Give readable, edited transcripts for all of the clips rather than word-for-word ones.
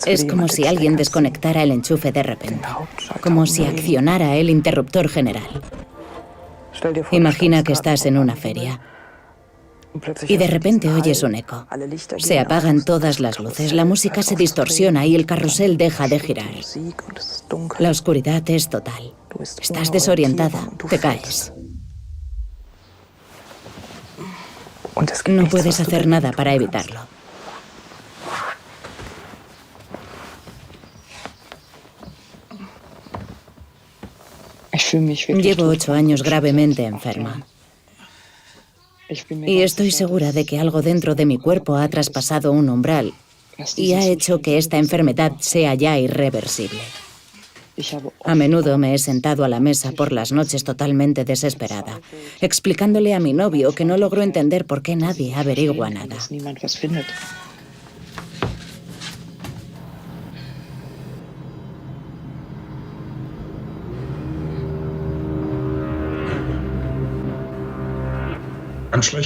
Es como si alguien desconectara el enchufe de repente, como si accionara el interruptor general. Imagina que estás en una feria y de repente oyes un eco. Se apagan todas las luces, la música se distorsiona y el carrusel deja de girar. La oscuridad es total. Estás desorientada, te caes. No puedes hacer nada para evitarlo. Llevo 8 años gravemente enferma. Y estoy segura de que algo dentro de mi cuerpo ha traspasado un umbral y ha hecho que esta enfermedad sea ya irreversible. A menudo me he sentado a la mesa por las noches totalmente desesperada, explicándole a mi novio que no logro entender por qué nadie averigua nada.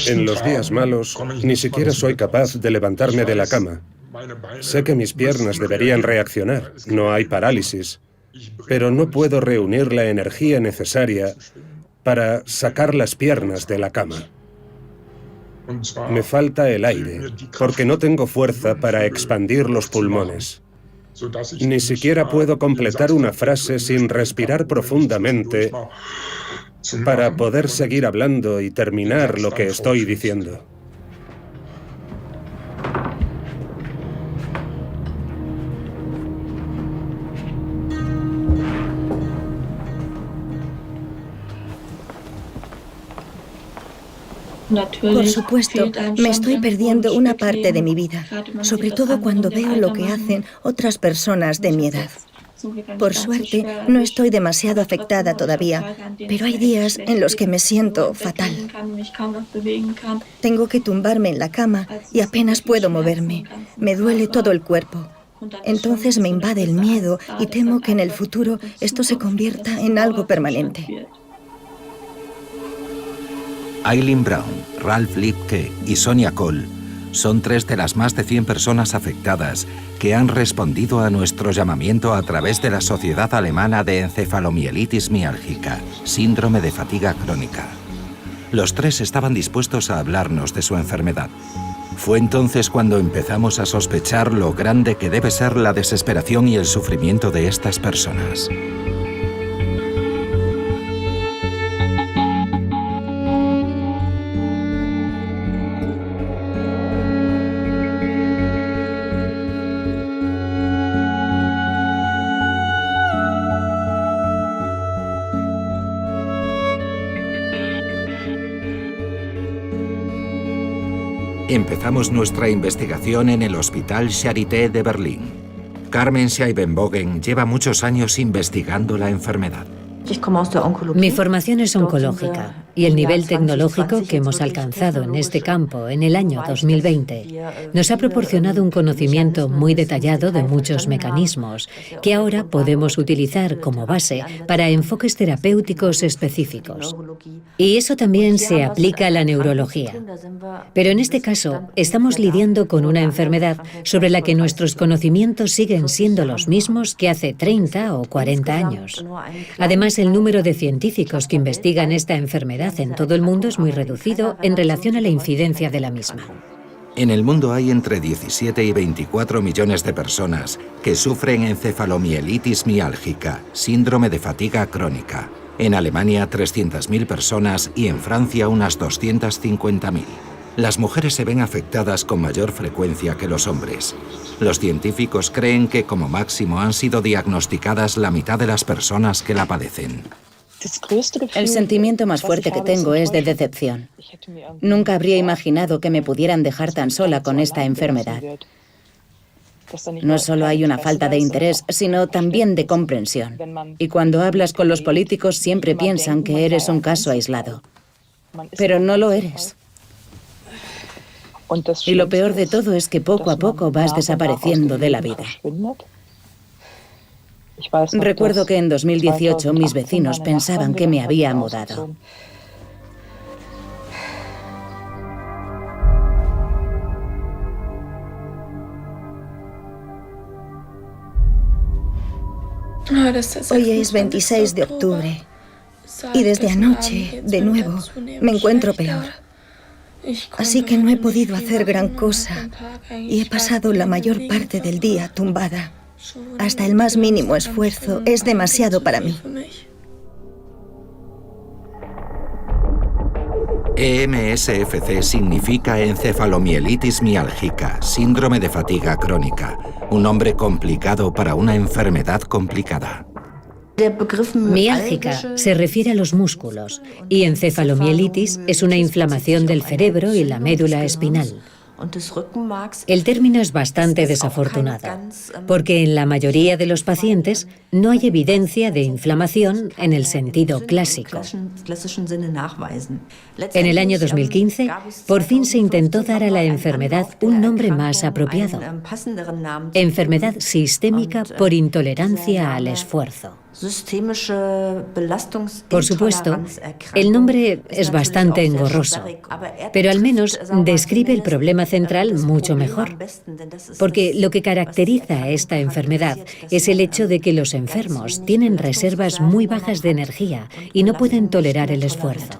En los días malos, ni siquiera soy capaz de levantarme de la cama. Sé que mis piernas deberían reaccionar, no hay parálisis, pero no puedo reunir la energía necesaria para sacar las piernas de la cama. Me falta el aire, porque no tengo fuerza para expandir los pulmones. Ni siquiera puedo completar una frase sin respirar profundamente para poder seguir hablando y terminar lo que estoy diciendo. Por supuesto, me estoy perdiendo una parte de mi vida, sobre todo cuando veo lo que hacen otras personas de mi edad. Por suerte, no estoy demasiado afectada todavía, pero hay días en los que me siento fatal. Tengo que tumbarme en la cama y apenas puedo moverme. Me duele todo el cuerpo. Entonces me invade el miedo y temo que en el futuro esto se convierta en algo permanente. Eileen Brown, Ralph Lipke y Sonia Cole son 3 de las más de 100 personas afectadas que han respondido a nuestro llamamiento a través de la Sociedad Alemana de Encefalomielitis Miálgica, síndrome de fatiga crónica. Los 3 estaban dispuestos a hablarnos de su enfermedad. Fue entonces cuando empezamos a sospechar lo grande que debe ser la desesperación y el sufrimiento de estas personas. Empezamos nuestra investigación en el Hospital Charité de Berlín. Carmen Scheibenbogen lleva muchos años investigando la enfermedad. Mi formación es oncológica y el nivel tecnológico que hemos alcanzado en este campo en el año 2020 nos ha proporcionado un conocimiento muy detallado de muchos mecanismos que ahora podemos utilizar como base para enfoques terapéuticos específicos. Y eso también se aplica a la neurología. Pero en este caso estamos lidiando con una enfermedad sobre la que nuestros conocimientos siguen siendo los mismos que hace 30 o 40 años. Además, el número de científicos que investigan esta enfermedad en todo el mundo es muy reducido en relación a la incidencia de la misma. En el mundo hay entre 17 y 24 millones de personas que sufren encefalomielitis miálgica, síndrome de fatiga crónica. En Alemania 300.000 personas y en Francia unas 250.000. Las mujeres se ven afectadas con mayor frecuencia que los hombres. Los científicos creen que como máximo han sido diagnosticadas la mitad de las personas que la padecen. El sentimiento más fuerte que tengo es de decepción. Nunca habría imaginado que me pudieran dejar tan sola con esta enfermedad. No solo hay una falta de interés, sino también de comprensión. Y cuando hablas con los políticos siempre piensan que eres un caso aislado. Pero no lo eres. Y lo peor de todo es que poco a poco vas desapareciendo de la vida. Recuerdo que en 2018 mis vecinos pensaban que me había mudado. Hoy es 26 de octubre y desde anoche, de nuevo, me encuentro peor. Así que no he podido hacer gran cosa y he pasado la mayor parte del día tumbada. Hasta el más mínimo esfuerzo es demasiado para mí. EMSFC significa encefalomielitis miálgica, síndrome de fatiga crónica, un nombre complicado para una enfermedad complicada. Miálgica se refiere a los músculos y encefalomielitis es una inflamación del cerebro y la médula espinal. El término es bastante desafortunado, porque en la mayoría de los pacientes no hay evidencia de inflamación en el sentido clásico. En el año 2015, por fin se intentó dar a la enfermedad un nombre más apropiado: enfermedad sistémica por intolerancia al esfuerzo. Por supuesto, el nombre es bastante engorroso, pero al menos describe el problema central mucho mejor, porque lo que caracteriza a esta enfermedad es el hecho de que los enfermos tienen reservas muy bajas de energía y no pueden tolerar el esfuerzo.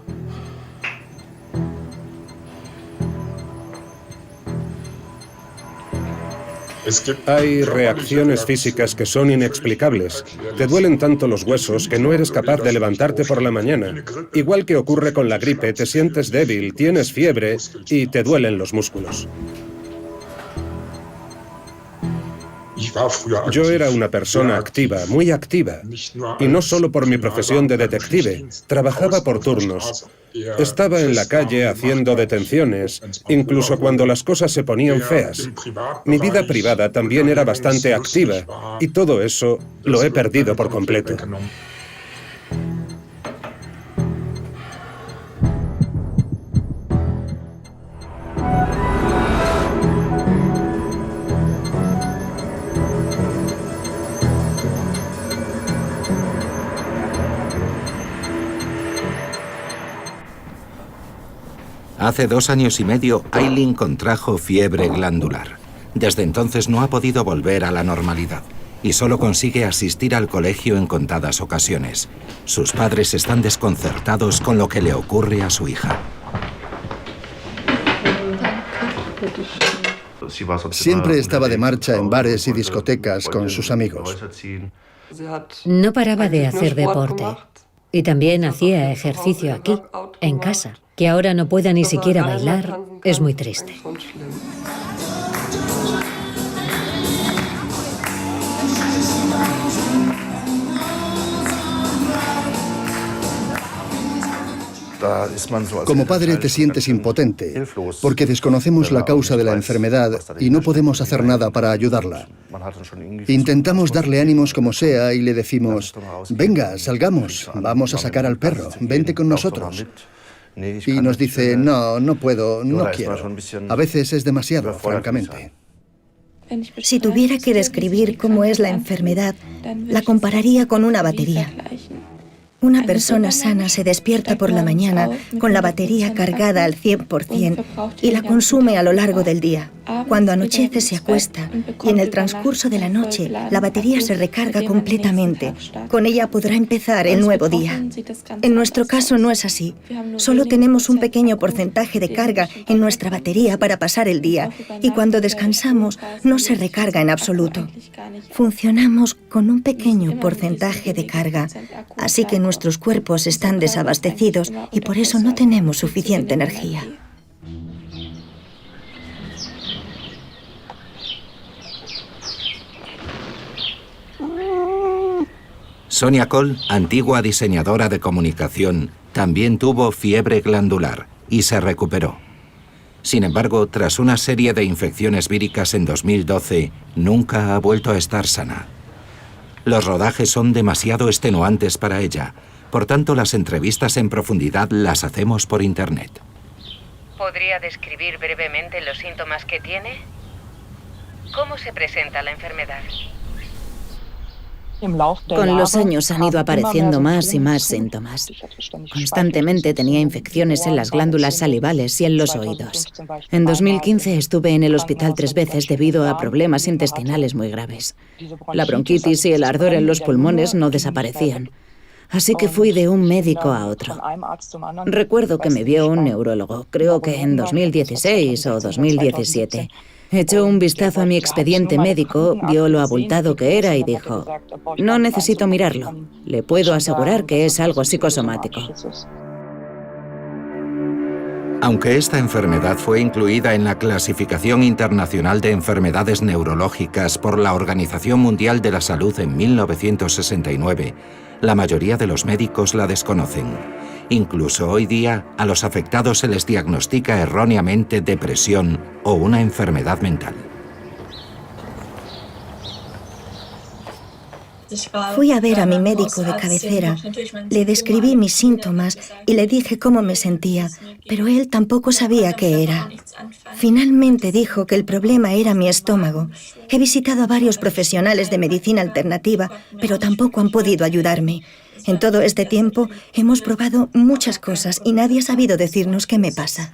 Hay reacciones físicas que son inexplicables. Te duelen tanto los huesos que no eres capaz de levantarte por la mañana. Igual que ocurre con la gripe, te sientes débil, tienes fiebre y te duelen los músculos. Yo era una persona activa, muy activa, y no solo por mi profesión de detective, trabajaba por turnos. Estaba en la calle haciendo detenciones, incluso cuando las cosas se ponían feas. Mi vida privada también era bastante activa, y todo eso lo he perdido por completo. Hace 2 años y medio, Aileen contrajo fiebre glandular. Desde entonces no ha podido volver a la normalidad y solo consigue asistir al colegio en contadas ocasiones. Sus padres están desconcertados con lo que le ocurre a su hija. Siempre estaba de marcha en bares y discotecas con sus amigos. No paraba de hacer deporte y también hacía ejercicio aquí, en casa. Que ahora no pueda ni siquiera bailar es muy triste. Como padre te sientes impotente, porque desconocemos la causa de la enfermedad y no podemos hacer nada para ayudarla. Intentamos darle ánimos como sea y le decimos: venga, salgamos, vamos a sacar al perro, vente con nosotros. Y nos dice: no puedo, no quiero. A veces es demasiado, francamente. Si tuviera que describir cómo es la enfermedad, la compararía con una batería. Una persona sana se despierta por la mañana con la batería cargada al 100% y la consume a lo largo del día. Cuando anochece se acuesta y en el transcurso de la noche la batería se recarga completamente. Con ella podrá empezar el nuevo día. En nuestro caso no es así. Solo tenemos un pequeño porcentaje de carga en nuestra batería para pasar el día y cuando descansamos no se recarga en absoluto. Funcionamos con un pequeño porcentaje de carga, así que nuestros cuerpos están desabastecidos y por eso no tenemos suficiente energía. Sonia Cole, antigua diseñadora de comunicación, también tuvo fiebre glandular y se recuperó. Sin embargo, tras una serie de infecciones víricas en 2012, nunca ha vuelto a estar sana. Los rodajes son demasiado extenuantes para ella, por tanto las entrevistas en profundidad las hacemos por internet. ¿Podría describir brevemente los síntomas que tiene? ¿Cómo se presenta la enfermedad? Con los años han ido apareciendo más y más síntomas. Constantemente tenía infecciones en las glándulas salivales y en los oídos. En 2015 estuve en el hospital 3 veces debido a problemas intestinales muy graves. La bronquitis y el ardor en los pulmones no desaparecían. Así que fui de un médico a otro. Recuerdo que me vio un neurólogo, creo que en 2016 o 2017. Echó un vistazo a mi expediente médico, vio lo abultado que era y dijo: no necesito mirarlo, le puedo asegurar que es algo psicosomático. Aunque esta enfermedad fue incluida en la Clasificación Internacional de Enfermedades Neurológicas por la Organización Mundial de la Salud en 1969, la mayoría de los médicos la desconocen. Incluso hoy día, a los afectados se les diagnostica erróneamente depresión o una enfermedad mental. Fui a ver a mi médico de cabecera, le describí mis síntomas y le dije cómo me sentía, pero él tampoco sabía qué era. Finalmente dijo que el problema era mi estómago. He visitado a varios profesionales de medicina alternativa, pero tampoco han podido ayudarme. En todo este tiempo hemos probado muchas cosas y nadie ha sabido decirnos qué me pasa.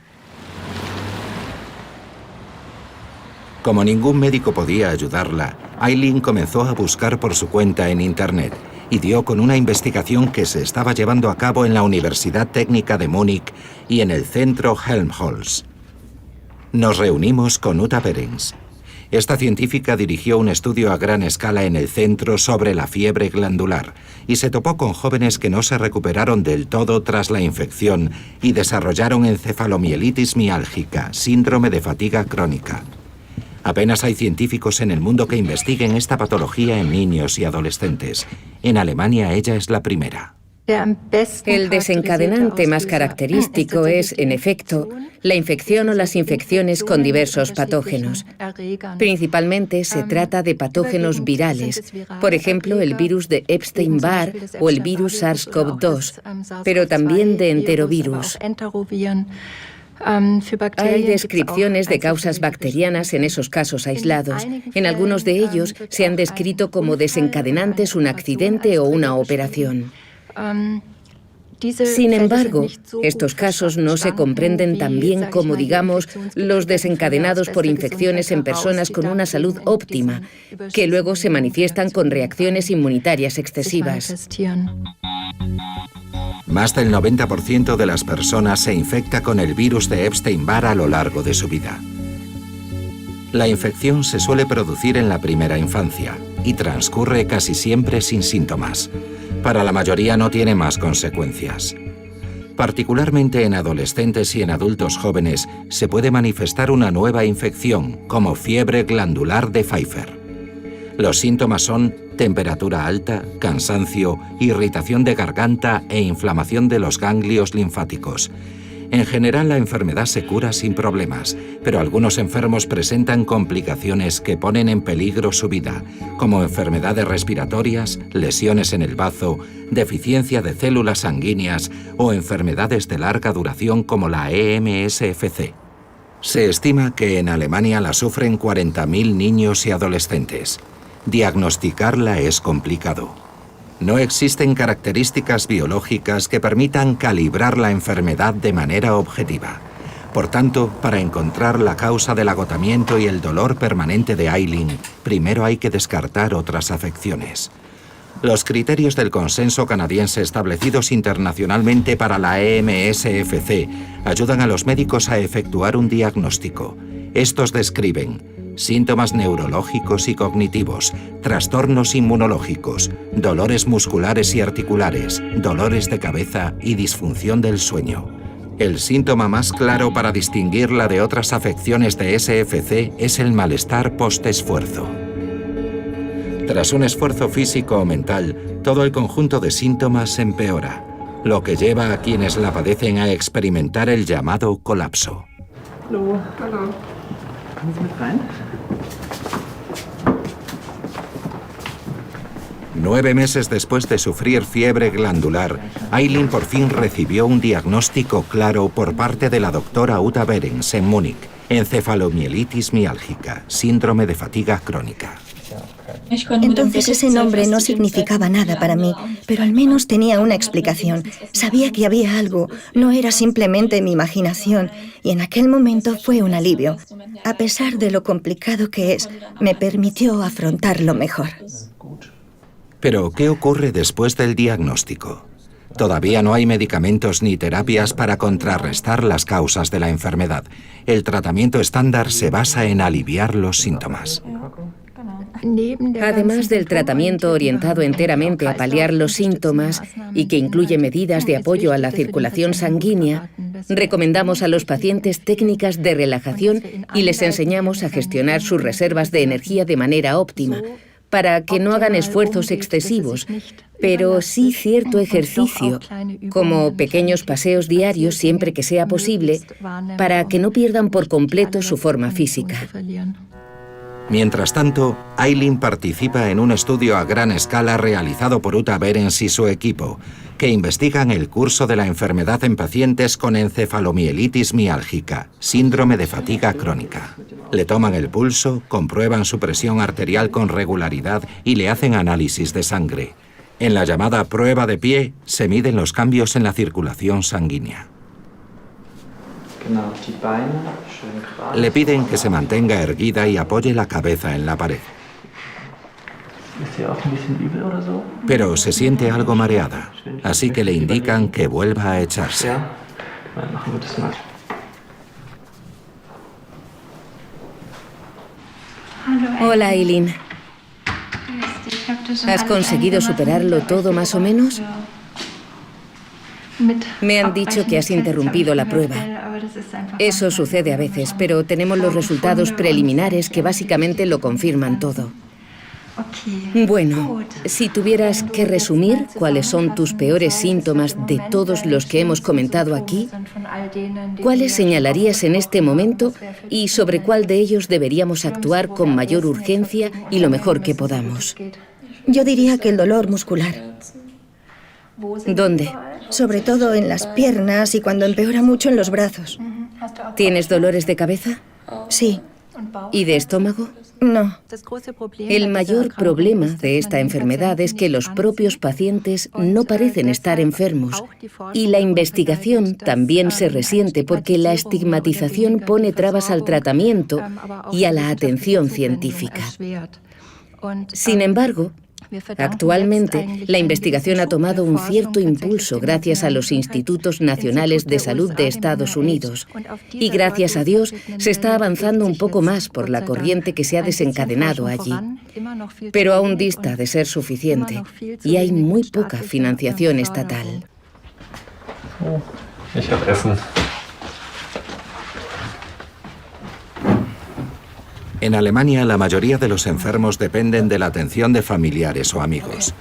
Como ningún médico podía ayudarla, Eileen comenzó a buscar por su cuenta en Internet y dio con una investigación que se estaba llevando a cabo en la Universidad Técnica de Múnich y en el centro Helmholtz. Nos reunimos con Uta Behrens. Esta científica dirigió un estudio a gran escala en el centro sobre la fiebre glandular y se topó con jóvenes que no se recuperaron del todo tras la infección y desarrollaron encefalomielitis miálgica, síndrome de fatiga crónica. Apenas hay científicos en el mundo que investiguen esta patología en niños y adolescentes. En Alemania ella es la primera. El desencadenante más característico es, en efecto, la infección o las infecciones con diversos patógenos. Principalmente se trata de patógenos virales, por ejemplo, el virus de Epstein-Barr o el virus SARS-CoV-2, pero también de enterovirus. Hay descripciones de causas bacterianas en esos casos aislados. En algunos de ellos se han descrito como desencadenantes un accidente o una operación. Sin embargo, estos casos no se comprenden tan bien como, digamos, los desencadenados por infecciones en personas con una salud óptima, que luego se manifiestan con reacciones inmunitarias excesivas. Más del 90% de las personas se infecta con el virus de Epstein-Barr a lo largo de su vida. La infección se suele producir en la primera infancia y transcurre casi siempre sin síntomas. Para la mayoría no tiene más consecuencias. Particularmente en adolescentes y en adultos jóvenes se puede manifestar una nueva infección, como fiebre glandular de Pfeiffer. Los síntomas son temperatura alta, cansancio, irritación de garganta e inflamación de los ganglios linfáticos. En general, la enfermedad se cura sin problemas, pero algunos enfermos presentan complicaciones que ponen en peligro su vida, como enfermedades respiratorias, lesiones en el bazo, deficiencia de células sanguíneas o enfermedades de larga duración como la EMSFC. Se estima que en Alemania la sufren 40.000 niños y adolescentes. Diagnosticarla es complicado. No existen características biológicas que permitan calibrar la enfermedad de manera objetiva. Por tanto, para encontrar la causa del agotamiento y el dolor permanente de Eileen, primero hay que descartar otras afecciones. Los criterios del consenso canadiense establecidos internacionalmente para la EMSFC ayudan a los médicos a efectuar un diagnóstico. Estos describen síntomas neurológicos y cognitivos, trastornos inmunológicos, dolores musculares y articulares, dolores de cabeza y disfunción del sueño. El síntoma más claro para distinguirla de otras afecciones de SFC es el malestar post-esfuerzo. Tras un esfuerzo físico o mental, todo el conjunto de síntomas empeora, lo que lleva a quienes la padecen a experimentar el llamado colapso. Hallo. Hallo. Kommen Sie mit rein? 9 meses después de sufrir fiebre glandular, Eileen por fin recibió un diagnóstico claro por parte de la doctora Uta Behrens en Múnich: encefalomielitis miálgica, síndrome de fatiga crónica. Entonces ese nombre no significaba nada para mí, pero al menos tenía una explicación. Sabía que había algo, no era simplemente mi imaginación, y en aquel momento fue un alivio. A pesar de lo complicado que es, me permitió afrontarlo mejor. Pero, ¿qué ocurre después del diagnóstico? Todavía no hay medicamentos ni terapias para contrarrestar las causas de la enfermedad. El tratamiento estándar se basa en aliviar los síntomas. Además del tratamiento orientado enteramente a paliar los síntomas y que incluye medidas de apoyo a la circulación sanguínea, recomendamos a los pacientes técnicas de relajación y les enseñamos a gestionar sus reservas de energía de manera óptima, para que no hagan esfuerzos excesivos, pero sí cierto ejercicio, como pequeños paseos diarios siempre que sea posible, para que no pierdan por completo su forma física. Mientras tanto, Eileen participa en un estudio a gran escala realizado por Uta Behrens y su equipo, que investigan el curso de la enfermedad en pacientes con encefalomielitis miálgica, síndrome de fatiga crónica. Le toman el pulso, comprueban su presión arterial con regularidad y le hacen análisis de sangre. En la llamada prueba de pie, se miden los cambios en la circulación sanguínea. Le piden que se mantenga erguida y apoye la cabeza en la pared. Pero se siente algo mareada, así que le indican que vuelva a echarse. Hola, Eileen. ¿Has conseguido superarlo todo más o menos? Me han dicho que has interrumpido la prueba. Eso sucede a veces, pero tenemos los resultados preliminares que básicamente lo confirman todo. Bueno, si tuvieras que resumir cuáles son tus peores síntomas de todos los que hemos comentado aquí, ¿cuáles señalarías en este momento y sobre cuál de ellos deberíamos actuar con mayor urgencia y lo mejor que podamos? Yo diría que el dolor muscular. ¿Dónde? Sobre todo en las piernas y cuando empeora mucho en los brazos. ¿Tienes dolores de cabeza? Sí. ¿Y de estómago? No. El mayor problema de esta enfermedad es que los propios pacientes no parecen estar enfermos y la investigación también se resiente porque la estigmatización pone trabas al tratamiento y a la atención científica. Sin embargo, actualmente, la investigación ha tomado un cierto impulso gracias a los Institutos Nacionales de Salud de Estados Unidos y gracias a Dios se está avanzando un poco más por la corriente que se ha desencadenado allí. Pero aún dista de ser suficiente y hay muy poca financiación estatal. En Alemania, la mayoría de los enfermos dependen de la atención de familiares o amigos.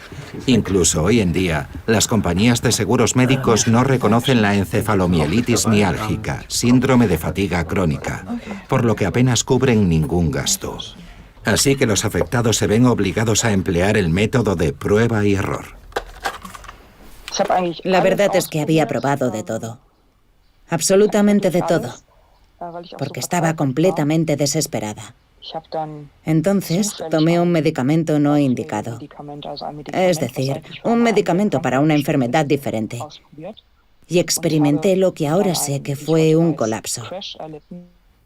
Incluso hoy en día, las compañías de seguros médicos no reconocen la encefalomielitis miálgica, síndrome de fatiga crónica, por lo que apenas cubren ningún gasto. Así que los afectados se ven obligados a emplear el método de prueba y error. La verdad es que había probado de todo. Absolutamente de todo. Porque estaba completamente desesperada. Entonces, tomé un medicamento no indicado. Es decir, un medicamento para una enfermedad diferente. Y experimenté lo que ahora sé que fue un colapso.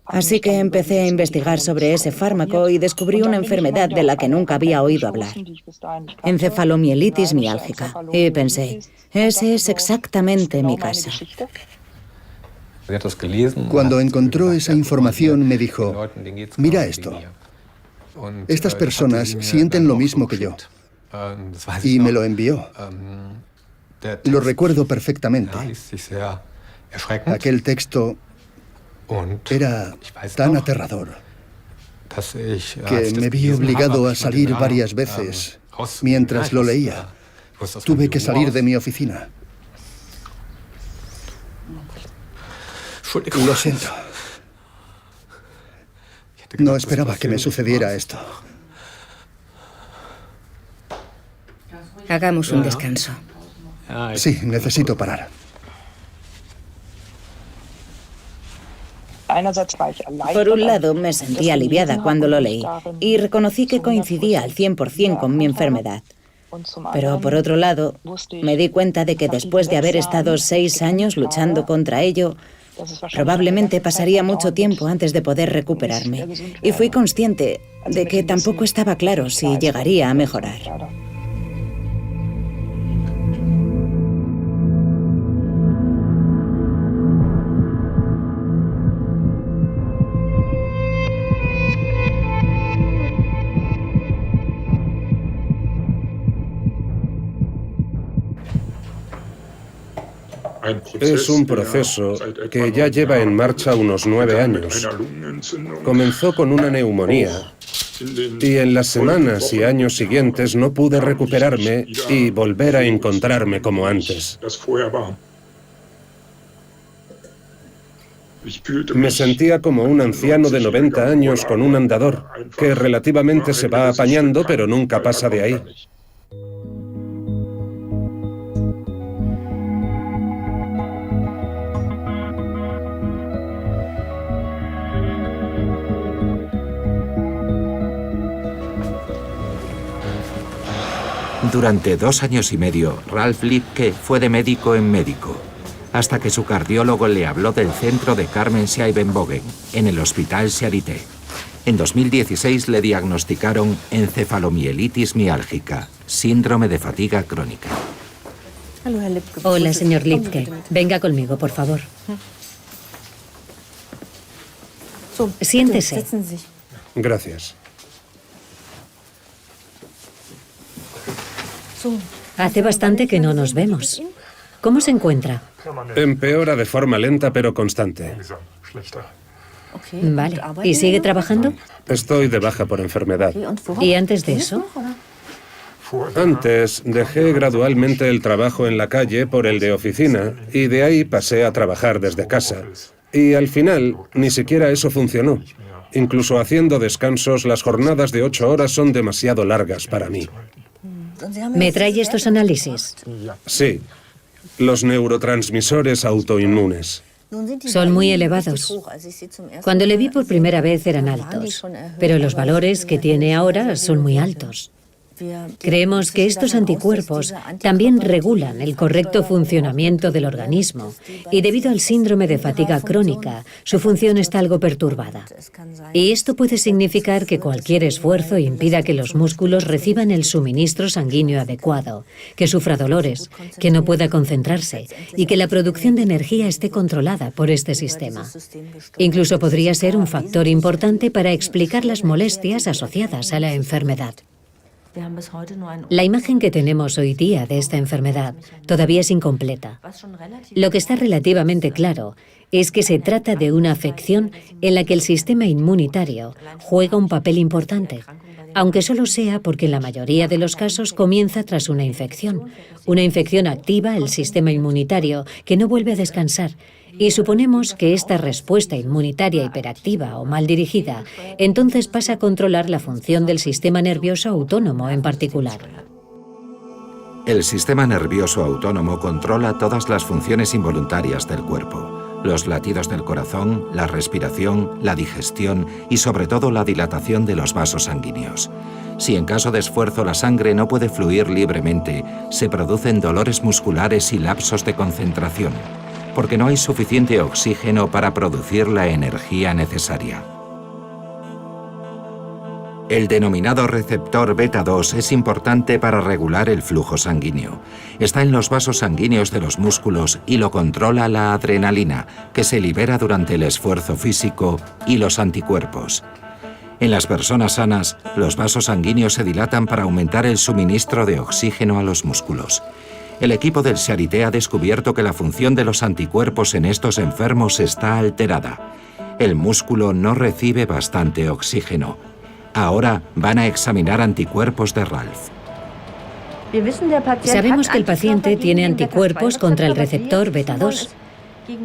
Así que empecé a investigar sobre ese fármaco y descubrí una enfermedad de la que nunca había oído hablar. Encefalomielitis miálgica. Y pensé, ese es exactamente mi caso. Cuando encontró esa información me dijo, mira esto, estas personas sienten lo mismo que yo. Y me lo envió. Lo recuerdo perfectamente. Aquel texto era tan aterrador que me vi obligado a salir varias veces mientras lo leía. Tuve que salir de mi oficina. Lo siento. No esperaba que me sucediera esto. Hagamos un descanso. Sí, necesito parar. Por un lado, me sentí aliviada cuando lo leí y reconocí que coincidía al 100% con mi enfermedad. Pero por otro lado, me di cuenta de que después de haber estado 6 años luchando contra ello, probablemente pasaría mucho tiempo antes de poder recuperarme. Y fui consciente de que tampoco estaba claro si llegaría a mejorar. Es un proceso que ya lleva en marcha unos 9 años. Comenzó con una neumonía y en las semanas y años siguientes no pude recuperarme y volver a encontrarme como antes. Me sentía como un anciano de 90 años con un andador, que relativamente se va apañando pero nunca pasa de ahí. Durante 2 años y medio, Ralf Lipke fue de médico en médico, hasta que su cardiólogo le habló del centro de Carmen Scheibenbogen, en el Hospital Charité. En 2016 le diagnosticaron encefalomielitis miálgica, síndrome de fatiga crónica. Hola, señor Lipke. Venga conmigo, por favor. Siéntese. Gracias. Hace bastante que no nos vemos. ¿Cómo se encuentra? Empeora de forma lenta pero constante. Vale. ¿Y sigue trabajando? Estoy de baja por enfermedad. ¿Y antes de eso? Antes dejé gradualmente el trabajo en la calle por el de oficina y de ahí pasé a trabajar desde casa. Y al final ni siquiera eso funcionó. Incluso haciendo descansos, las jornadas de 8 horas son demasiado largas para mí. ¿Me trae estos análisis? Sí, los neurotransmisores autoinmunes. Son muy elevados. Cuando le vi por primera vez eran altos, pero los valores que tiene ahora son muy altos. Creemos que estos anticuerpos también regulan el correcto funcionamiento del organismo y debido al síndrome de fatiga crónica, su función está algo perturbada. Y esto puede significar que cualquier esfuerzo impida que los músculos reciban el suministro sanguíneo adecuado, que sufra dolores, que no pueda concentrarse y que la producción de energía esté controlada por este sistema. Incluso podría ser un factor importante para explicar las molestias asociadas a la enfermedad. La imagen que tenemos hoy día de esta enfermedad todavía es incompleta. Lo que está relativamente claro es que se trata de una afección en la que el sistema inmunitario juega un papel importante, aunque solo sea porque en la mayoría de los casos comienza tras una infección. Una infección activa el sistema inmunitario que no vuelve a descansar. Y suponemos que esta respuesta inmunitaria hiperactiva o mal dirigida entonces pasa a controlar la función del sistema nervioso autónomo en particular. El sistema nervioso autónomo controla todas las funciones involuntarias del cuerpo: los latidos del corazón, la respiración, la digestión y sobre todo la dilatación de los vasos sanguíneos. Si en caso de esfuerzo la sangre no puede fluir libremente, se producen dolores musculares y lapsos de concentración, porque no hay suficiente oxígeno para producir la energía necesaria. El denominado receptor beta-2 es importante para regular el flujo sanguíneo. Está en los vasos sanguíneos de los músculos y lo controla la adrenalina, que se libera durante el esfuerzo físico, y los anticuerpos. En las personas sanas, los vasos sanguíneos se dilatan para aumentar el suministro de oxígeno a los músculos. El equipo del Charité ha descubierto que la función de los anticuerpos en estos enfermos está alterada. El músculo no recibe bastante oxígeno. Ahora van a examinar anticuerpos de Ralf. Sabemos que el paciente tiene anticuerpos contra el receptor beta-2.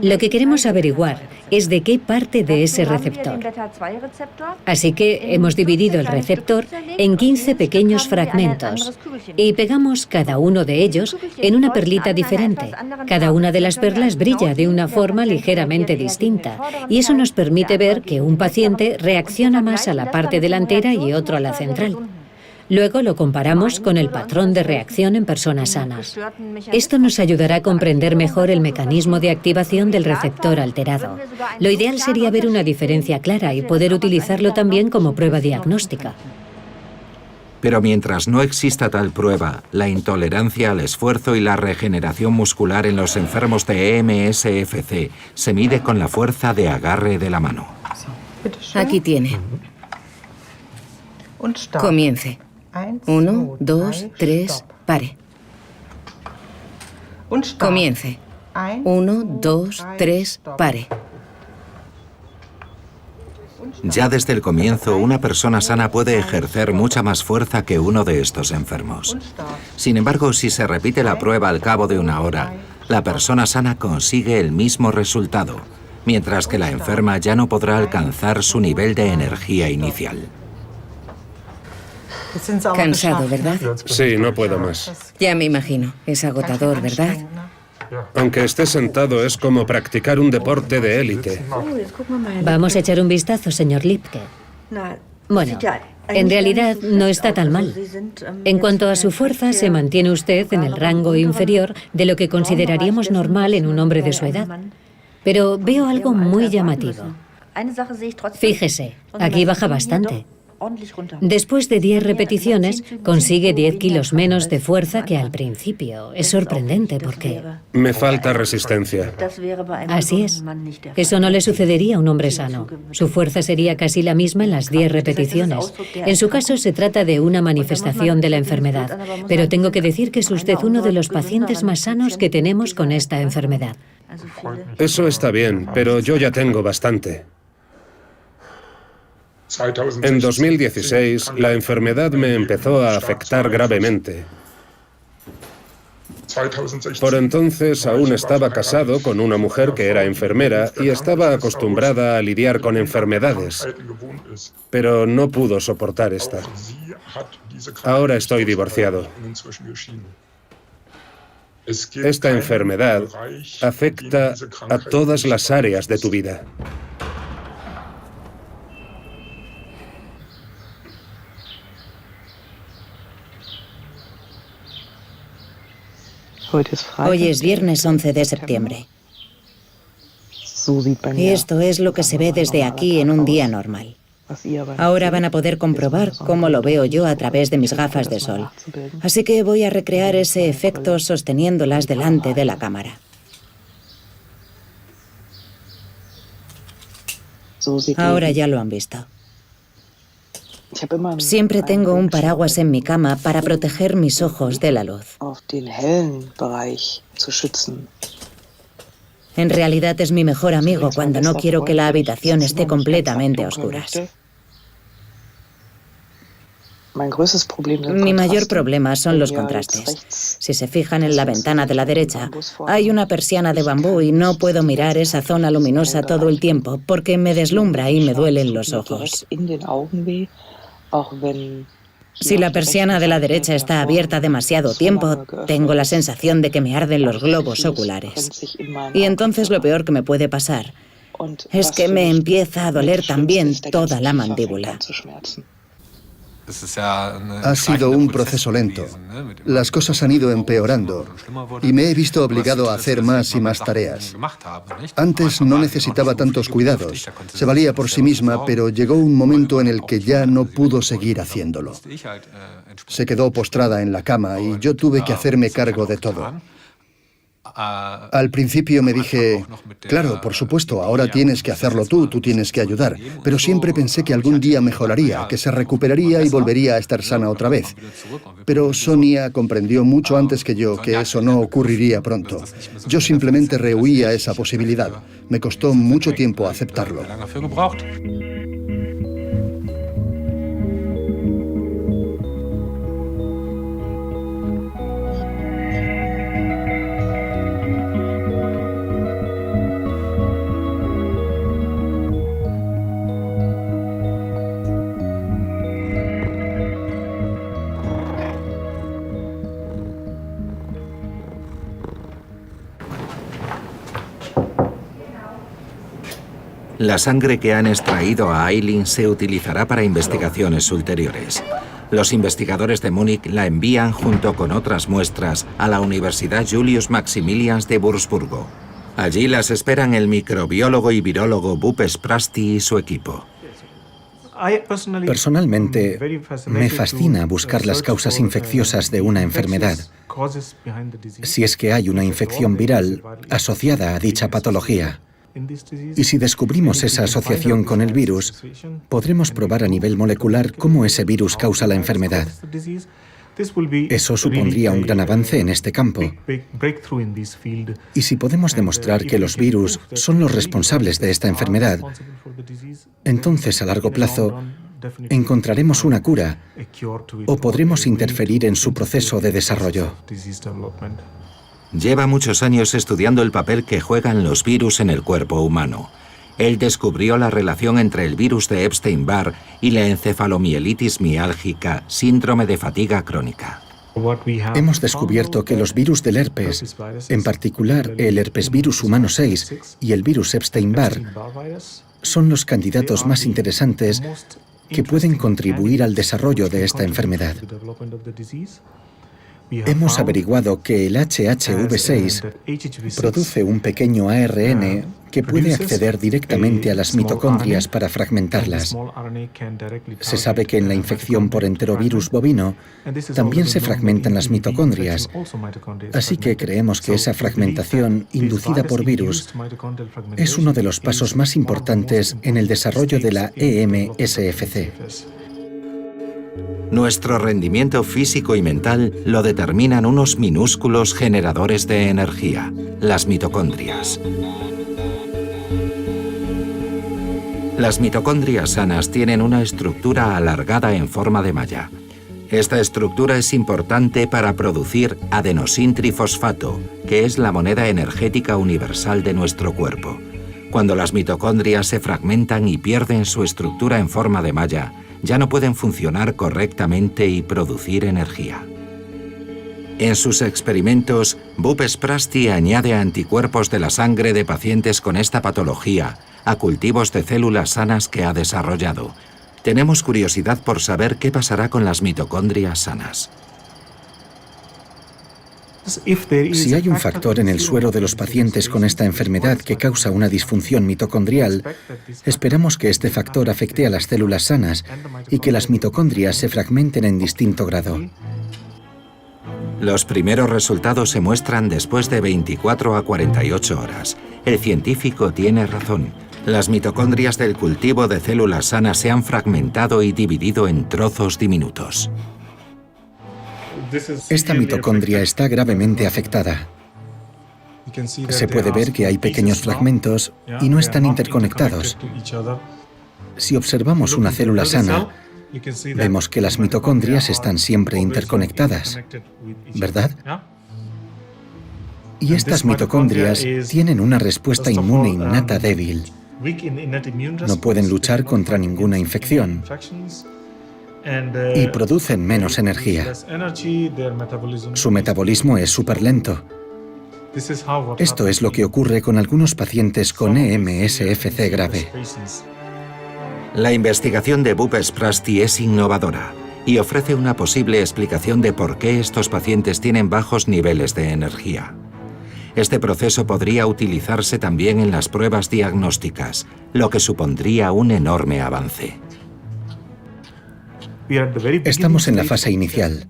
Lo que queremos averiguar es de qué parte de ese receptor. Así que hemos dividido el receptor en 15 pequeños fragmentos y pegamos cada uno de ellos en una perlita diferente. Cada una de las perlas brilla de una forma ligeramente distinta y eso nos permite ver que un paciente reacciona más a la parte delantera y otro a la central. Luego lo comparamos con el patrón de reacción en personas sanas. Esto nos ayudará a comprender mejor el mecanismo de activación del receptor alterado. Lo ideal sería ver una diferencia clara y poder utilizarlo también como prueba diagnóstica. Pero mientras no exista tal prueba, la intolerancia al esfuerzo y la regeneración muscular en los enfermos de EMSFC se mide con la fuerza de agarre de la mano. Aquí tiene. Comience. 1, 2, 3, pare. Comience. 1, 2, 3, pare. Ya desde el comienzo, una persona sana puede ejercer mucha más fuerza que uno de estos enfermos. Sin embargo, si se repite la prueba al cabo de una hora, la persona sana consigue el mismo resultado, mientras que la enferma ya no podrá alcanzar su nivel de energía inicial. Cansado, ¿verdad? Sí, no puedo más. Ya me imagino. Es agotador, ¿verdad? Aunque esté sentado, es como practicar un deporte de élite. Vamos a echar un vistazo, señor Lipke. Bueno, en realidad no está tan mal. En cuanto a su fuerza, se mantiene usted en el rango inferior de lo que consideraríamos normal en un hombre de su edad. Pero veo algo muy llamativo. Fíjese, aquí baja bastante. Después de 10 repeticiones, consigue 10 kilos menos de fuerza que al principio. Es sorprendente porque... Me falta resistencia. Así es. Eso no le sucedería a un hombre sano. Su fuerza sería casi la misma en las 10 repeticiones. En su caso se trata de una manifestación de la enfermedad, pero tengo que decir que es usted uno de los pacientes más sanos que tenemos con esta enfermedad. Eso está bien, pero yo ya tengo bastante. En 2016, la enfermedad me empezó a afectar gravemente. Por entonces aún estaba casado con una mujer que era enfermera y estaba acostumbrada a lidiar con enfermedades, pero no pudo soportar esta. Ahora estoy divorciado. Esta enfermedad afecta a todas las áreas de tu vida. Hoy es viernes 11 de septiembre. Y esto es lo que se ve desde aquí en un día normal. Ahora van a poder comprobar cómo lo veo yo a través de mis gafas de sol. Así que voy a recrear ese efecto sosteniéndolas delante de la cámara. Ahora ya lo han visto. Siempre tengo un paraguas en mi cama para proteger mis ojos de la luz. En realidad es mi mejor amigo cuando no quiero que la habitación esté completamente a oscuras. Mi mayor problema son los contrastes. Si se fijan en la ventana de la derecha, hay una persiana de bambú y no puedo mirar esa zona luminosa todo el tiempo porque me deslumbra y me duelen los ojos. Si la persiana de la derecha está abierta demasiado tiempo, tengo la sensación de que me arden los globos oculares. Y entonces lo peor que me puede pasar es que me empieza a doler también toda la mandíbula. Ha sido un proceso lento. Las cosas han ido empeorando y me he visto obligado a hacer más y más tareas. Antes no necesitaba tantos cuidados. Se valía por sí misma, pero llegó un momento en el que ya no pudo seguir haciéndolo. Se quedó postrada en la cama y yo tuve que hacerme cargo de todo. Al principio me dije, claro, por supuesto, ahora tienes que hacerlo tú tienes que ayudar, pero siempre pensé que algún día mejoraría, que se recuperaría y volvería a estar sana otra vez. Pero Sonia comprendió mucho antes que yo que eso no ocurriría pronto. Yo simplemente rehuía esa posibilidad. Me costó mucho tiempo aceptarlo. La sangre que han extraído a Eileen se utilizará para investigaciones ulteriores. Los investigadores de Múnich la envían junto con otras muestras a la Universidad Julius Maximilians de Wurzburgo. Allí las esperan el microbiólogo y virólogo Bupes Prasti y su equipo. Personalmente, me fascina buscar las causas infecciosas de una enfermedad, si es que hay una infección viral asociada a dicha patología. Y si descubrimos esa asociación con el virus, podremos probar a nivel molecular cómo ese virus causa la enfermedad. Eso supondría un gran avance en este campo. Y si podemos demostrar que los virus son los responsables de esta enfermedad, entonces a largo plazo encontraremos una cura o podremos interferir en su proceso de desarrollo. Lleva muchos años estudiando el papel que juegan los virus en el cuerpo humano. Él descubrió la relación entre el virus de Epstein-Barr y la encefalomielitis miálgica, síndrome de fatiga crónica. Hemos descubierto que los virus del herpes, en particular el herpesvirus humano 6 y el virus Epstein-Barr, son los candidatos más interesantes que pueden contribuir al desarrollo de esta enfermedad. Hemos averiguado que el HHV6 produce un pequeño ARN que puede acceder directamente a las mitocondrias para fragmentarlas. Se sabe que en la infección por enterovirus bovino también se fragmentan las mitocondrias, así que creemos que esa fragmentación inducida por virus es uno de los pasos más importantes en el desarrollo de la EMSFC. Nuestro rendimiento físico y mental lo determinan unos minúsculos generadores de energía, las mitocondrias. Las mitocondrias sanas tienen una estructura alargada en forma de malla. Esta estructura es importante para producir adenosintrifosfato, que es la moneda energética universal de nuestro cuerpo. Cuando las mitocondrias se fragmentan y pierden su estructura en forma de malla, ya no pueden funcionar correctamente y producir energía. En sus experimentos, Bupes Prasti añade anticuerpos de la sangre de pacientes con esta patología a cultivos de células sanas que ha desarrollado. Tenemos curiosidad por saber qué pasará con las mitocondrias sanas. Si hay un factor en el suero de los pacientes con esta enfermedad que causa una disfunción mitocondrial, esperamos que este factor afecte a las células sanas y que las mitocondrias se fragmenten en distinto grado. Los primeros resultados se muestran después de 24 a 48 horas. El científico tiene razón. Las mitocondrias del cultivo de células sanas se han fragmentado y dividido en trozos diminutos. Esta mitocondria está gravemente afectada. Se puede ver que hay pequeños fragmentos y no están interconectados. Si observamos una célula sana, vemos que las mitocondrias están siempre interconectadas, ¿verdad? Y estas mitocondrias tienen una respuesta inmune innata débil. No pueden luchar contra ninguna infección y producen menos energía. Su metabolismo es súper lento. Esto es lo que ocurre con algunos pacientes con EMSFC grave. La investigación de Bupes Prasti es innovadora y ofrece una posible explicación de por qué estos pacientes tienen bajos niveles de energía. Este proceso podría utilizarse también en las pruebas diagnósticas, lo que supondría un enorme avance. Estamos en la fase inicial.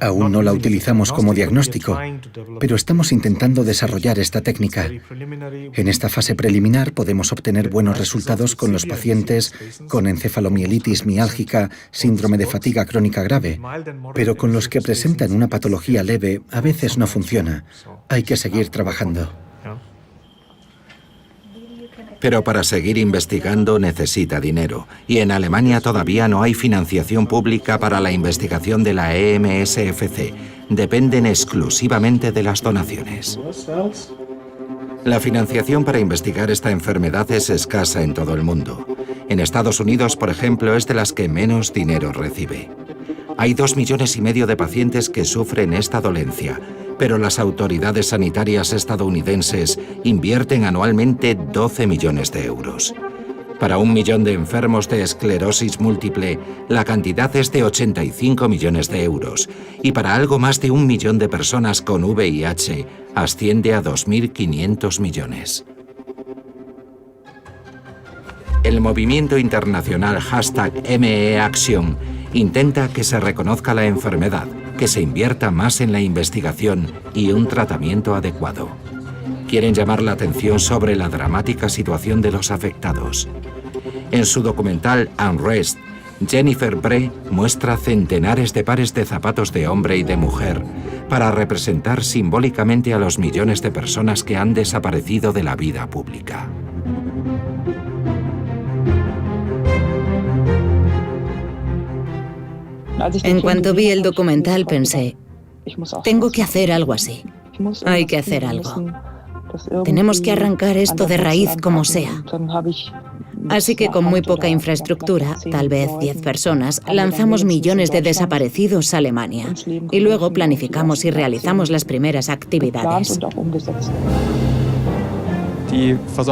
Aún no la utilizamos como diagnóstico, pero estamos intentando desarrollar esta técnica. En esta fase preliminar podemos obtener buenos resultados con los pacientes con encefalomielitis miálgica, síndrome de fatiga crónica grave, pero con los que presentan una patología leve a veces no funciona. Hay que seguir trabajando. Pero para seguir investigando necesita dinero, y en Alemania todavía no hay financiación pública para la investigación de la EMSFC. Dependen exclusivamente de las donaciones. La financiación para investigar esta enfermedad es escasa en todo el mundo. En Estados Unidos, por ejemplo, es de las que menos dinero recibe. Hay 2,5 millones de pacientes que sufren esta dolencia, pero las autoridades sanitarias estadounidenses invierten anualmente 12 millones de euros. Para 1 millón de enfermos de esclerosis múltiple, la cantidad es de 85 millones de euros, y para algo más de 1 millón de personas con VIH, asciende a 2.500 millones. El movimiento internacional #MEAction intenta que se reconozca la enfermedad, que se invierta más en la investigación y un tratamiento adecuado. Quieren llamar la atención sobre la dramática situación de los afectados. En su documental Unrest, Jennifer Bree muestra centenares de pares de zapatos de hombre y de mujer para representar simbólicamente a los millones de personas que han desaparecido de la vida pública. En cuanto vi el documental pensé, tengo que hacer algo así. Hay que hacer algo. Tenemos que arrancar esto de raíz como sea. Así que con muy poca infraestructura, tal vez 10 personas, lanzamos millones de desaparecidos a Alemania. Y luego planificamos y realizamos las primeras actividades.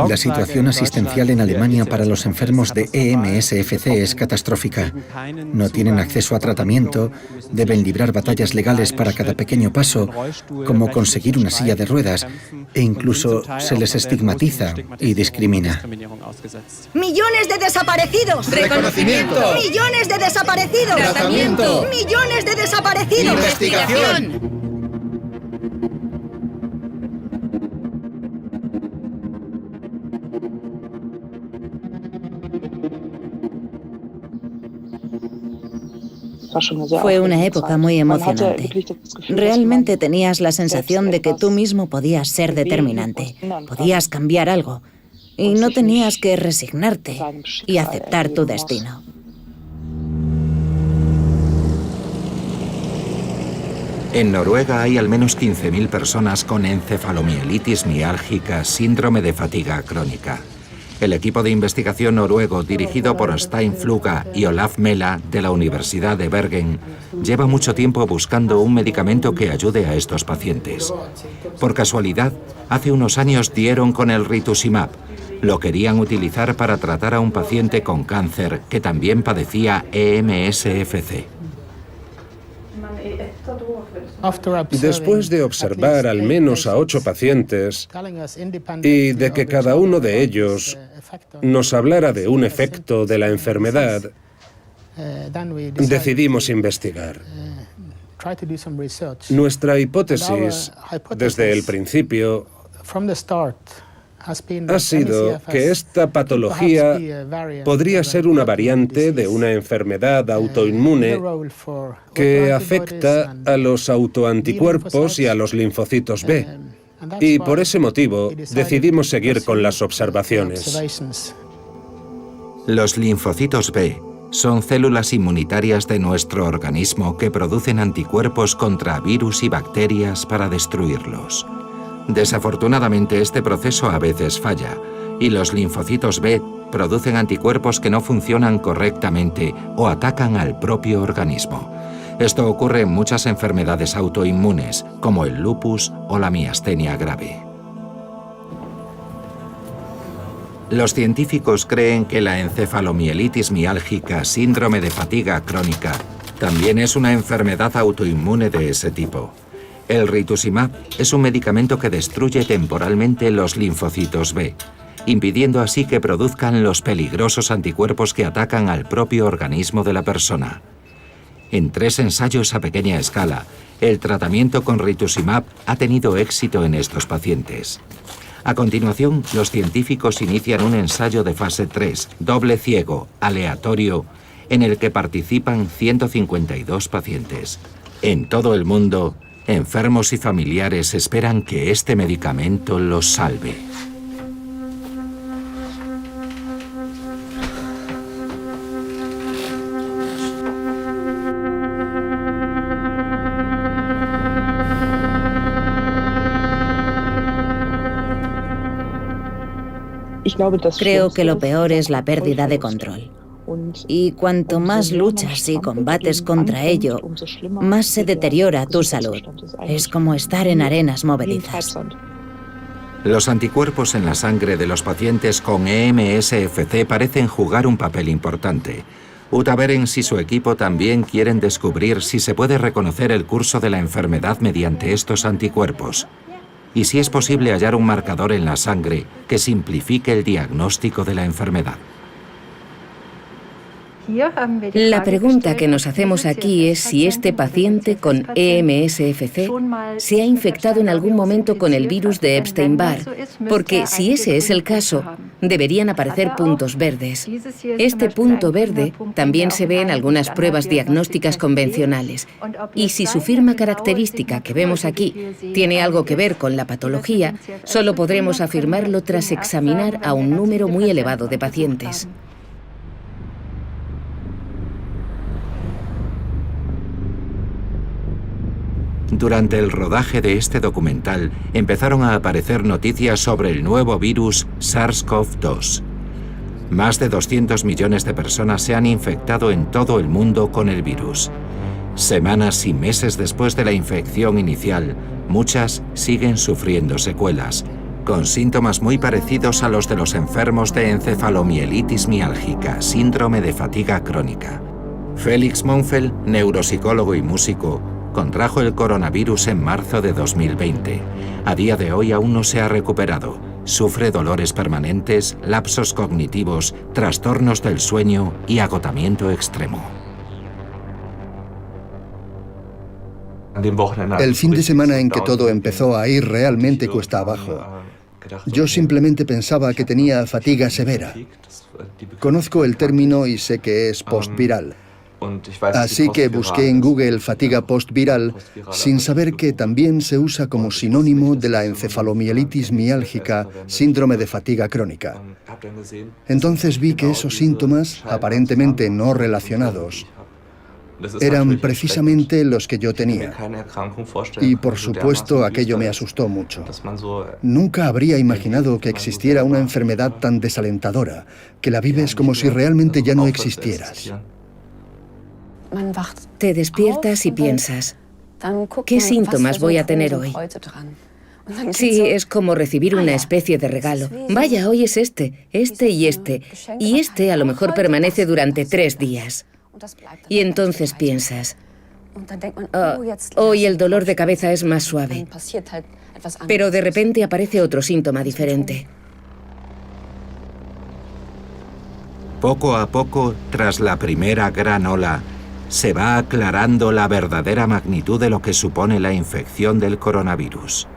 La situación asistencial en Alemania para los enfermos de EMSFC es catastrófica. No tienen acceso a tratamiento, deben librar batallas legales para cada pequeño paso, como conseguir una silla de ruedas, e incluso se les estigmatiza y discrimina. ¡Millones de desaparecidos! ¡Reconocimiento! ¡Millones de desaparecidos! ¡Tratamiento! ¡Millones de desaparecidos! ¡Investigación! Fue una época muy emocionante. Realmente tenías la sensación de que tú mismo podías ser determinante, podías cambiar algo, y no tenías que resignarte y aceptar tu destino. En Noruega hay al menos 15.000 personas con encefalomielitis miálgica, síndrome de fatiga crónica. El equipo de investigación noruego, dirigido por Stein Fluga y Olaf Mela, de la Universidad de Bergen, lleva mucho tiempo buscando un medicamento que ayude a estos pacientes. Por casualidad, hace unos años dieron con el rituximab. Lo querían utilizar para tratar a un paciente con cáncer que también padecía EMSFC. Después de observar al menos a 8 pacientes y de que cada uno de ellos nos hablara de un efecto de la enfermedad, decidimos investigar. Nuestra hipótesis, desde el principio, ha sido que esta patología podría ser una variante de una enfermedad autoinmune que afecta a los autoanticuerpos y a los linfocitos B. Y por ese motivo decidimos seguir con las observaciones. Los linfocitos B son células inmunitarias de nuestro organismo que producen anticuerpos contra virus y bacterias para destruirlos. Desafortunadamente, este proceso a veces falla y los linfocitos B producen anticuerpos que no funcionan correctamente o atacan al propio organismo. Esto ocurre en muchas enfermedades autoinmunes, como el lupus o la miastenia grave. Los científicos creen que la encefalomielitis miálgica, síndrome de fatiga crónica, también es una enfermedad autoinmune de ese tipo. El rituximab es un medicamento que destruye temporalmente los linfocitos B, impidiendo así que produzcan los peligrosos anticuerpos que atacan al propio organismo de la persona. En 3 ensayos a pequeña escala, el tratamiento con rituximab ha tenido éxito en estos pacientes. A continuación, los científicos inician un ensayo de fase 3, doble ciego, aleatorio, en el que participan 152 pacientes. En todo el mundo, enfermos y familiares esperan que este medicamento los salve. Creo que lo peor es la pérdida de control. Y cuanto más luchas y combates contra ello, más se deteriora tu salud. Es como estar en arenas movedizas. Los anticuerpos en la sangre de los pacientes con EMSFC parecen jugar un papel importante. Uta Berens y su equipo también quieren descubrir si se puede reconocer el curso de la enfermedad mediante estos anticuerpos y si es posible hallar un marcador en la sangre que simplifique el diagnóstico de la enfermedad. La pregunta que nos hacemos aquí es si este paciente con EMSFC se ha infectado en algún momento con el virus de Epstein-Barr, porque si ese es el caso, deberían aparecer puntos verdes. Este punto verde también se ve en algunas pruebas diagnósticas convencionales, y si su firma característica que vemos aquí tiene algo que ver con la patología, solo podremos afirmarlo tras examinar a un número muy elevado de pacientes. Durante el rodaje de este documental, empezaron a aparecer noticias sobre el nuevo virus SARS-CoV-2. Más de 200 millones de personas se han infectado en todo el mundo con el virus. Semanas y meses después de la infección inicial, muchas siguen sufriendo secuelas, con síntomas muy parecidos a los de los enfermos de encefalomielitis miálgica, síndrome de fatiga crónica. Felix Monfeld, neuropsicólogo y músico, contrajo el coronavirus en marzo de 2020. A día de hoy aún no se ha recuperado. Sufre dolores permanentes, lapsos cognitivos, trastornos del sueño y agotamiento extremo. El fin de semana en que todo empezó a ir realmente cuesta abajo, yo simplemente pensaba que tenía fatiga severa. Conozco el término y sé que es postviral. Así que busqué en Google fatiga postviral sin saber que también se usa como sinónimo de la encefalomielitis miálgica, síndrome de fatiga crónica. Entonces vi que esos síntomas, aparentemente no relacionados, eran precisamente los que yo tenía. Y por supuesto aquello me asustó mucho. Nunca habría imaginado que existiera una enfermedad tan desalentadora, que la vives como si realmente ya no existieras. Te despiertas y piensas, ¿qué síntomas voy a tener hoy? Sí, es como recibir una especie de regalo. Vaya, hoy es este y este a lo mejor permanece durante 3 días. Y entonces piensas, hoy el dolor de cabeza es más suave, pero de repente aparece otro síntoma diferente. Poco a poco, tras la primera gran ola, se va aclarando la verdadera magnitud de lo que supone la infección del coronavirus.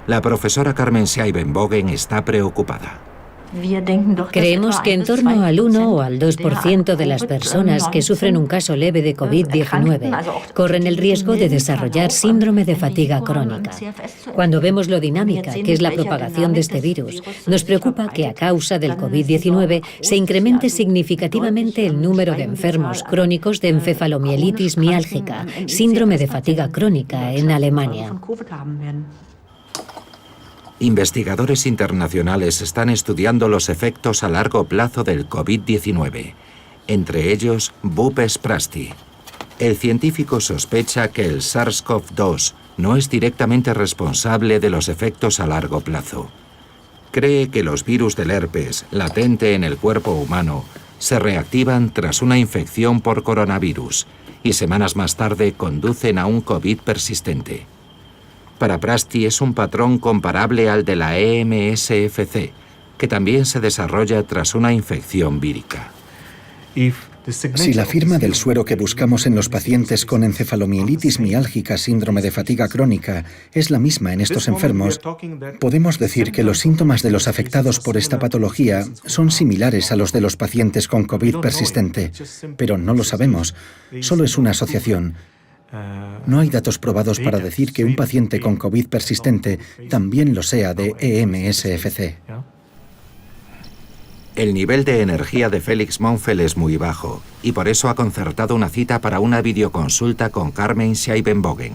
La profesora Carmen Scheibenbogen está preocupada. Creemos que en torno al 1 o al 2% de las personas que sufren un caso leve de COVID-19 corren el riesgo de desarrollar síndrome de fatiga crónica. Cuando vemos lo dinámica que es la propagación de este virus, nos preocupa que a causa del COVID-19 se incremente significativamente el número de enfermos crónicos de encefalomielitis miálgica, síndrome de fatiga crónica en Alemania. Investigadores internacionales están estudiando los efectos a largo plazo del COVID-19, entre ellos Bupes Prasti. El científico sospecha que el SARS-CoV-2 no es directamente responsable de los efectos a largo plazo. Cree que los virus del herpes, latente en el cuerpo humano, se reactivan tras una infección por coronavirus y semanas más tarde conducen a un COVID persistente. Para Prasti es un patrón comparable al de la EMSFC, que también se desarrolla tras una infección vírica. Si la firma del suero que buscamos en los pacientes con encefalomielitis miálgica, síndrome de fatiga crónica, es la misma en estos enfermos, podemos decir que los síntomas de los afectados por esta patología son similares a los de los pacientes con COVID persistente, pero no lo sabemos, solo es una asociación. No hay datos probados para decir que un paciente con COVID persistente también lo sea de EMSFC. El nivel de energía de Felix Monfeld es muy bajo y por eso ha concertado una cita para una videoconsulta con Carmen Scheibenbogen.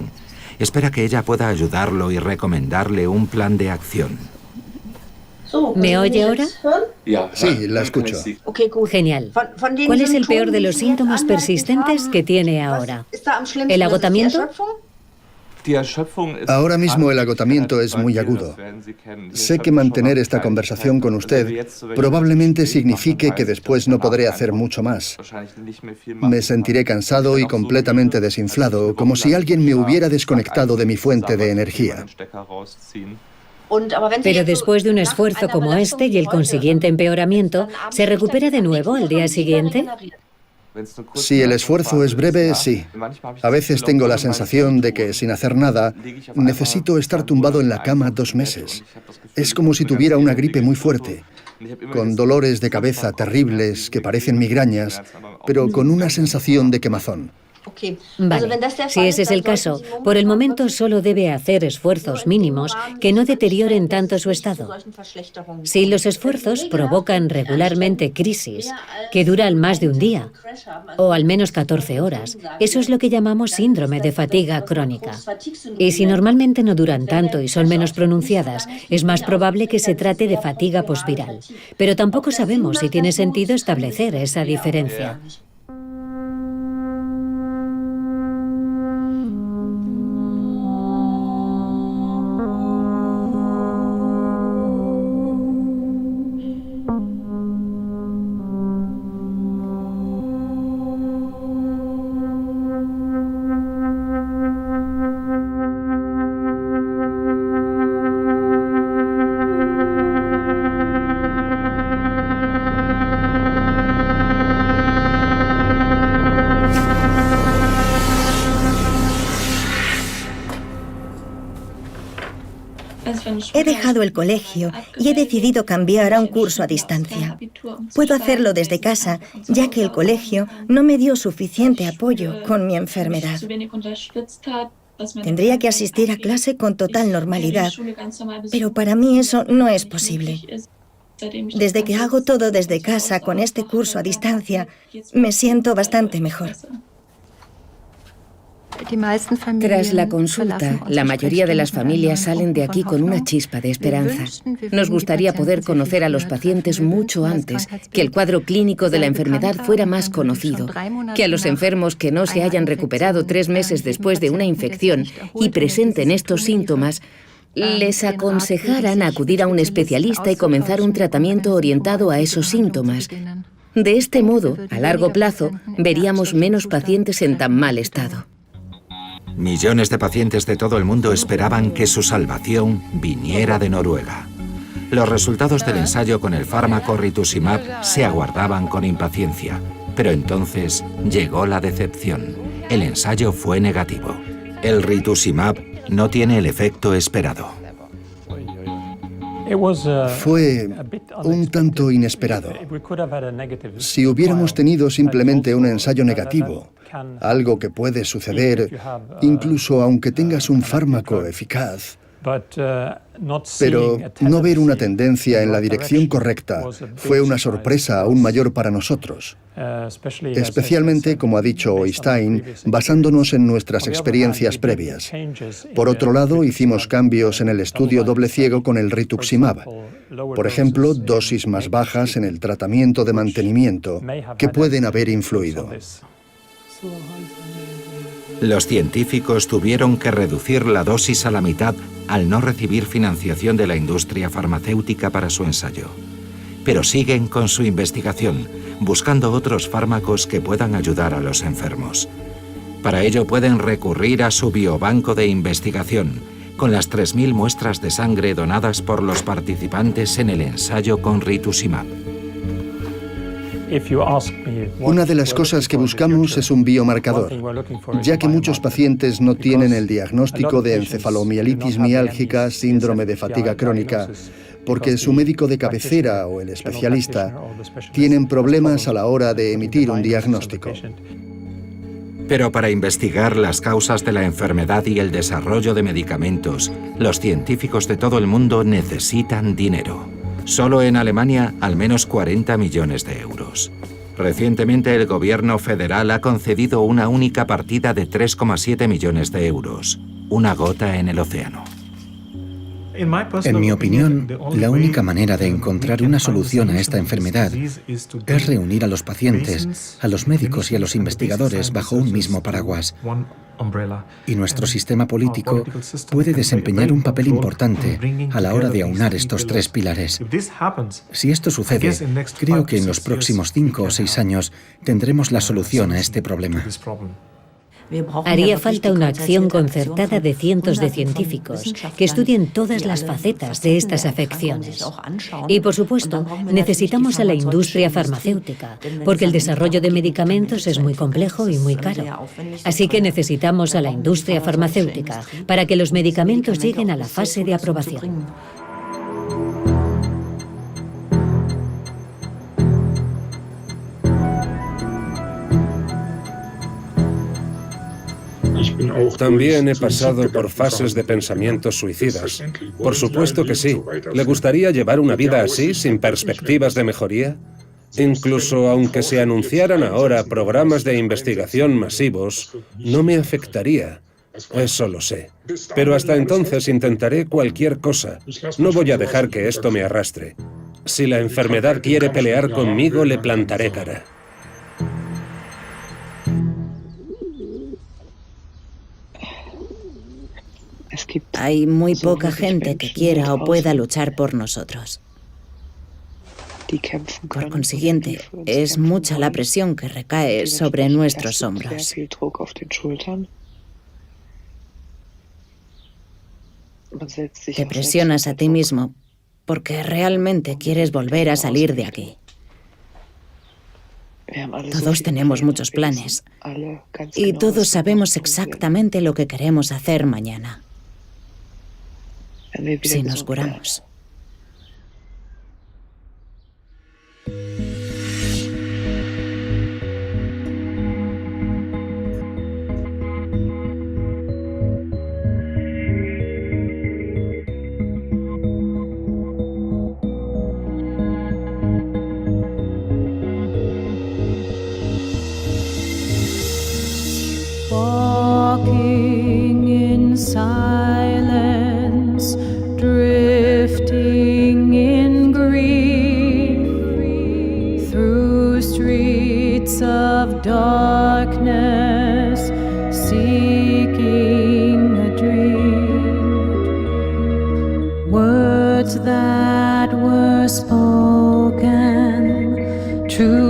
Espera que ella pueda ayudarlo y recomendarle un plan de acción. ¿Me oye ahora? Sí, la escucho. Genial. ¿Cuál es el peor de los síntomas persistentes que tiene ahora? ¿El agotamiento? Ahora mismo el agotamiento es muy agudo. Sé que mantener esta conversación con usted probablemente signifique que después no podré hacer mucho más. Me sentiré cansado y completamente desinflado, como si alguien me hubiera desconectado de mi fuente de energía. Pero después de un esfuerzo como este y el consiguiente empeoramiento, ¿se recupera de nuevo al día siguiente? Si el esfuerzo es breve, sí. A veces tengo la sensación de que, sin hacer nada, necesito estar tumbado en la cama 2 meses. Es como si tuviera una gripe muy fuerte, con dolores de cabeza terribles que parecen migrañas, pero con una sensación de quemazón. Vale, si ese es el caso, por el momento solo debe hacer esfuerzos mínimos que no deterioren tanto su estado. Si los esfuerzos provocan regularmente crisis, que duran más de un día, o al menos 14 horas, eso es lo que llamamos síndrome de fatiga crónica. Y si normalmente no duran tanto y son menos pronunciadas, es más probable que se trate de fatiga posviral. Pero tampoco sabemos si tiene sentido establecer esa diferencia. He dejado el colegio y he decidido cambiar a un curso a distancia. Puedo hacerlo desde casa, ya que el colegio no me dio suficiente apoyo con mi enfermedad. Tendría que asistir a clase con total normalidad, pero para mí eso no es posible. Desde que hago todo desde casa con este curso a distancia, me siento bastante mejor. Tras la consulta, la mayoría de las familias salen de aquí con una chispa de esperanza. Nos gustaría poder conocer a los pacientes mucho antes, que el cuadro clínico de la enfermedad fuera más conocido, que a los enfermos que no se hayan recuperado 3 meses después de una infección y presenten estos síntomas, les aconsejaran acudir a un especialista y comenzar un tratamiento orientado a esos síntomas. De este modo, a largo plazo, veríamos menos pacientes en tan mal estado. Millones de pacientes de todo el mundo esperaban que su salvación viniera de Noruega. Los resultados del ensayo con el fármaco rituximab se aguardaban con impaciencia, pero entonces llegó la decepción. El ensayo fue negativo. El rituximab no tiene el efecto esperado. Fue un tanto inesperado. Si hubiéramos tenido simplemente un ensayo negativo, algo que puede suceder incluso aunque tengas un fármaco eficaz, pero no ver una tendencia en la dirección correcta fue una sorpresa aún mayor para nosotros, especialmente, como ha dicho Oystein, basándonos en nuestras experiencias previas. Por otro lado, hicimos cambios en el estudio doble ciego con el rituximab. Por ejemplo, dosis más bajas en el tratamiento de mantenimiento, que pueden haber influido. Los científicos tuvieron que reducir la dosis a la mitad al no recibir financiación de la industria farmacéutica para su ensayo. Pero siguen con su investigación, buscando otros fármacos que puedan ayudar a los enfermos. Para ello pueden recurrir a su biobanco de investigación, con las 3.000 muestras de sangre donadas por los participantes en el ensayo con rituximab. Una de las cosas que buscamos es un biomarcador, ya que muchos pacientes no tienen el diagnóstico de encefalomielitis miálgica, síndrome de fatiga crónica, porque su médico de cabecera o el especialista tienen problemas a la hora de emitir un diagnóstico. Pero para investigar las causas de la enfermedad y el desarrollo de medicamentos, los científicos de todo el mundo necesitan dinero. Solo en Alemania, al menos 40 millones de euros. Recientemente, el gobierno federal ha concedido una única partida de 3,7 millones de euros, una gota en el océano. En mi opinión, la única manera de encontrar una solución a esta enfermedad es reunir a los pacientes, a los médicos y a los investigadores bajo un mismo paraguas. Y nuestro sistema político puede desempeñar un papel importante a la hora de aunar estos tres pilares. Si esto sucede, creo que en los próximos 5 o 6 años tendremos la solución a este problema. Haría falta una acción concertada de cientos de científicos que estudien todas las facetas de estas afecciones. Y, por supuesto, necesitamos a la industria farmacéutica, porque el desarrollo de medicamentos es muy complejo y muy caro. Así que necesitamos a la industria farmacéutica para que los medicamentos lleguen a la fase de aprobación. También he pasado por fases de pensamientos suicidas. Por supuesto que sí. ¿Le gustaría llevar una vida así, sin perspectivas de mejoría? Incluso aunque se anunciaran ahora programas de investigación masivos, no me afectaría. Eso lo sé. Pero hasta entonces intentaré cualquier cosa. No voy a dejar que esto me arrastre. Si la enfermedad quiere pelear conmigo, le plantaré cara. Hay muy poca gente que quiera o pueda luchar por nosotros. Por consiguiente, es mucha la presión que recae sobre nuestros hombros. Te presionas a ti mismo porque realmente quieres volver a salir de aquí. Todos tenemos muchos planes y todos sabemos exactamente lo que queremos hacer mañana. Si nos curamos. Walking in silence, drifting in grief, through streets of darkness, seeking a dream. Words that were spoken, true